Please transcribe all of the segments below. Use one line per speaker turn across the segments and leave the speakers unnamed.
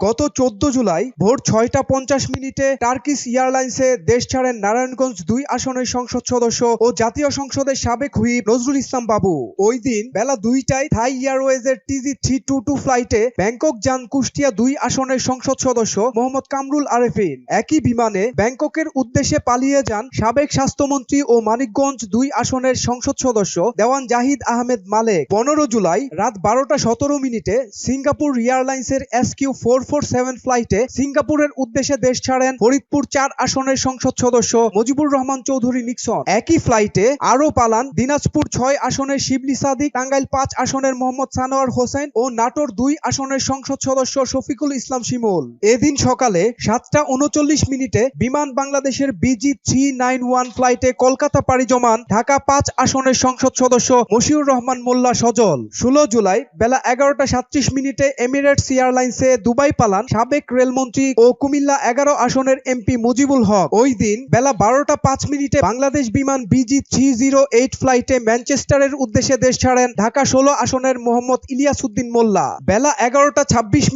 গত 14 জুলাই ভোর 6টা 50 টার্কিশ এয়ারলাইন্সে দেশ ছাড়েন নারায়ণগঞ্জ 2 আসনের সংসদ সদস্য ও জাতীয় সংসদের সাবেক হুইপ নজরুল ইসলাম বাবু। ওই দিন বেলা 2টায় থাই এয়ারওয়েজের TG322 ফ্লাইটে ব্যাংকক যান কুষ্টিয়া 2 আসনের সংসদ সদস্য মোহাম্মদ কামরুল আরেফিন। একই বিমানে ব্যাংককের উদ্দেশ্যে পালিয়ে যান সাবেক স্বাস্থ্যমন্ত্রী ও মানিকগঞ্জ 2 আসনের সংসদ সদস্য দেওয়ান জাহিদ আহমেদ মালেক। 15 জুলাই রাত 12টা 17 সিঙ্গাপুর এয়ারলাইন্সের SQ447 ফ্লাইটে সিঙ্গাপুরের উদ্দেশ্যে দেশ ছাড়েন ফরিদপুর 4 আসনের সংসদ সদস্য মুজিবুর রহমান চৌধুরী নিক্সন। একই ফ্লাইটে আরও পালান দিনাজপুর 6 আসনের শিবলি সাদিক, টাঙ্গাইল 5 আসনের মোহাম্মদ সানোয়ার হোসেন ও নাটোর 2 আসনের সংসদ সদস্য শফিকুল ইসলাম শিমুল। এদিন সকালে 7টা 39 বিমান বাংলাদেশের BG391 ফ্লাইটে কলকাতা পাড়ি জমান ঢাকা 5 আসনের সংসদ সদস্য মশিউর রহমান মোল্লা সজল। 16 জুলাই বেলা 11টা 37 এমিরেটস এয়ারলাইন্সে দুবাই পালান সাবেক রেলমন্ত্রী ও কুমিল্লা 11 আসনের MP মুজিবুল হক। ওই দিন বেলা 12টা 5 বাংলাদেশ বিমান BG308 ফ্লাইটে ম্যানচেস্টারের উদ্দেশ্যে দেশ ছাড়েন ঢাকা 16 আসনের মোহাম্মদ ইলিয়াস উদ্দিন মোল্লা। বেলা 11টা 26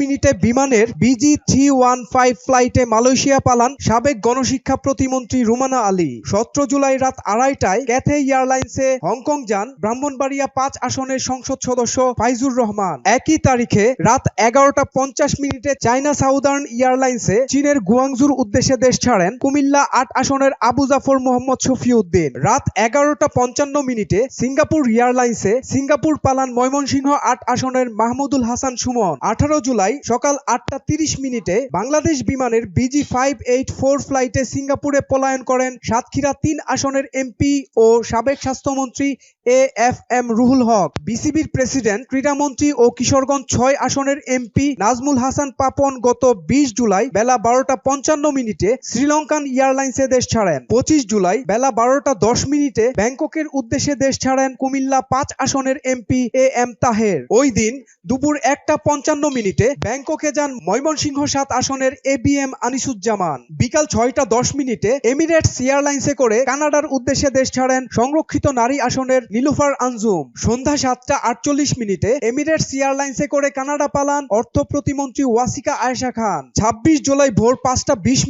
বিমানের BG315 ফ্লাইটে মালয়েশিয়া পালান সাবেক গণশিক্ষা প্রতিমন্ত্রী রুমানা আলী। 17 জুলাই রাত 2:30টায় ক্যাথে এয়ারলাইন্সে হংকং যান ব্রাহ্মণবাড়িয়া 5 আসনের সংসদ সদস্য ফাইজুর রহমান। একই তারিখে রাত 11টা 50 চায়না সাউদার্ন এয়ারলাইন্সে চীনের গুয়াংজুর উদ্দেশ্যে দেশ ছাড়েন কুমিল্লা 8 আসনের আবু জাফর মোহাম্মদ শফিউদ্দিন। রাত 11টা 55 সিঙ্গাপুর এয়ারলাইন্সে সিঙ্গাপুর পালান ময়মনসিংহ 8 আসনের মাহমুদুল হাসান সুমন। 18 জুলাই সকাল 8টা 30 বাংলাদেশ বিমানের BG584 ফ্লাইটে সিঙ্গাপুরে পলায়ন করেন সাতক্ষীরা 3 আসনের MP ও সাবেক স্বাস্থ্যমন্ত্রী AFM রুহুল হক। বিসিবির প্রেসিডেন্ট, ক্রীড়ামন্ত্রী ও কিশোরগঞ্জ 6 আসনের MP নাজমুল হাসান পাপন গত 20 জুলাই বেলা 12টা 55 শ্রীলঙ্কান এয়ারলাইন্সে দেশ ছাড়েন। 25 জুলাই বেলা 12টা 10 ব্যাংককের উদ্দেশ্যে দেশ ছাড়েন কুমিল্লা 5 আসনের MP AM তাহের। ওই দিন দুপুর 1টা 55 ব্যাংককে যান ময়মনসিংহ 7 আসনের ABM আনিসুজ্জামান। বিকাল 6টা 10 এমিরেটস এয়ারলাইন্সে করে কানাডার উদ্দেশ্যে দেশ ছাড়েন সংরক্ষিত নারী আসনের নীলুফার আঞ্জুম। সন্ধ্যা 7টা 48 এমিরেটস এয়ারলাইন্সে করে কানাডা পালান অর্থ প্রতিমন্ত্রী ওয়াসিকা আয়েশা খান। 26 জুলাই ভোর 5টা 20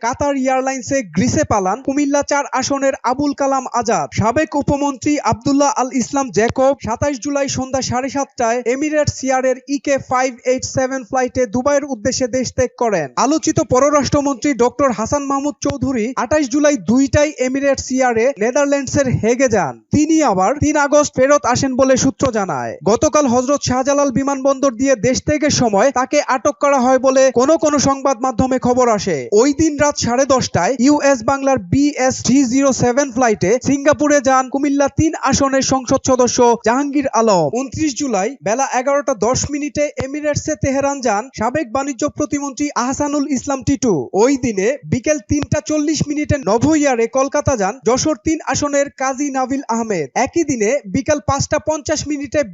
কাতার এয়ারলাইন্সে গ্রিসে পালান কুমিল্লা 4 আসনের আবুল কালাম আজাদ। সাবেক উপমন্ত্রী আব্দুল্লাহ আল ইসলাম জ্যাকব 27 জুলাই সন্ধ্যা 7:30টায় এমিরেটস এয়ারের EK587 ফ্লাইটে দুবাইয়ের উদ্দেশ্যে দেশ ত্যাগ করেন। আলোচিত পররাষ্ট্রমন্ত্রী ডক্টর হাসান মাহমুদ চৌধুরী 28 জুলাই 2টায় এমিরেটস এয়ারে নেদারল্যান্ডসের হেগে যান। তিনি আবার 3 আগস্ট ফেরত আসেন বলে সূত্র জানায়। গতকাল হযরত শাহজালাল বিমানবন্দর দিয়ে দেশ ত্যাগের সময় তাকে আটক করা হয় বলে কোন সংবাদ মাধ্যমে খবর আসে। ওই দিন রাত 10:30টায় US বাংলার BS307 ফ্লাইটে সিঙ্গাপুরে যান কুমিল্লা 3 আসনের সংসদ সদস্য জাহাঙ্গীর আলম। 29 জুলাই বেলা 11টা 10 এমিরেটসে তেহরান যান সাবেক বাণিজ্য প্রতিমন্ত্রী আহসানুল ইসলাম টিটু। ওই দিনে বিকেল 3টা 40 নভ ইয়ারে কলকাতা যান যশোর 3 আসনের কাজী নাভিল আহমেদ। একই দিনে বিকাল 5টা 50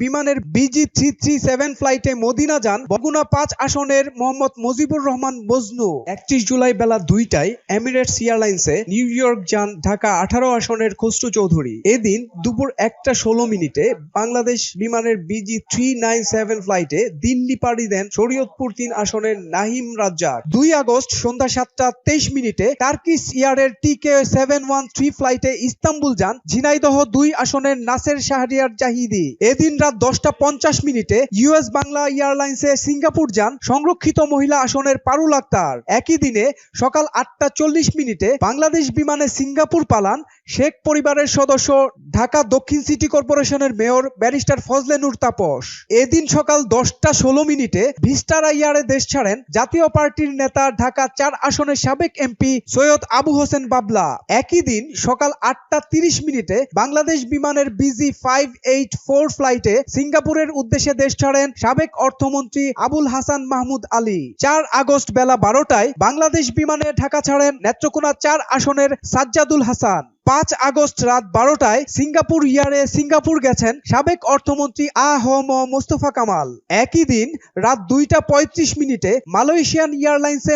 বিমানের BG337 ফ্লাইটে মদিনা যান বগুড়া 5 আসনের মোহাম্মদ মুজিবুর রহমান মজনু। 31 জুলাই বেলা 2টায় এমিরেটস এয়ারলাইন্সে নিউ ইয়র্ক যান ঢাকা 18 আসনের খসরু চৌধুরী। এদিন দুপুর 1টা 16 বাংলাদেশ বিমানের BG397 ফ্লাইটে দিল্লি পাড়ি দেন শরীয়তপুর 3 আসনের নাহিম রাজ্জাক। 2 আগস্ট সন্ধ্যা 7টা 23 টার্কিশ এয়ারের TK713 ফ্লাইটে ইস্তাম্বুল যান ঝিনাইদহ 2 আসনের নাসের শাহরিয়ার জাহিদি। এদিন রাত 10টা 50 US বাংলা এয়ারলাইন্সে সিঙ্গাপুর যান সংরক্ষিত মহিলা আসনের পারুল আক্তার। একই দিনে সকাল 8টা 40 বাংলাদেশ বিমানে সিঙ্গাপুর পালান শেখ পরিবারের সদস্য ঢাকা দক্ষিণ সিটি কর্পোরেশনের মেয়র ব্যারিস্টার ফজলে নূর তাপস। এদিন সকাল 10টা 16 ভিস্টারা এয়ারে দেশ ছাড়েন জাতীয় পার্টির নেতা ঢাকা 4 আসনের সাবেক MP সৈয়দ আবু হোসেন বাবলা। একই দিন সকাল 8টা 30 বাংলাদেশ বিমানের BG584 ফ্লাইটে সিঙ্গাপুরের উদ্দেশ্যে দেশ ছাড়েন সাবেক অর্থমন্ত্রী আবুল হাসান মাহমুদ আলী। 4 আগস্ট বেলা 12টায় বাংলাদেশ বিমানে ঢাকা ছাড়েন নেত্রকোনা 4 আসনের সাজ্জাদুল হাসান। 5 আগস্ট রাত 12টায় সিঙ্গাপুর এয়ারে সিঙ্গাপুর গেছেন সাবেক অর্থমন্ত্রী আ.হ.ম মোস্তফা কামাল। একই দিন রাত 2টা 35 মালয়েশিয়ান এয়ারলাইন্সে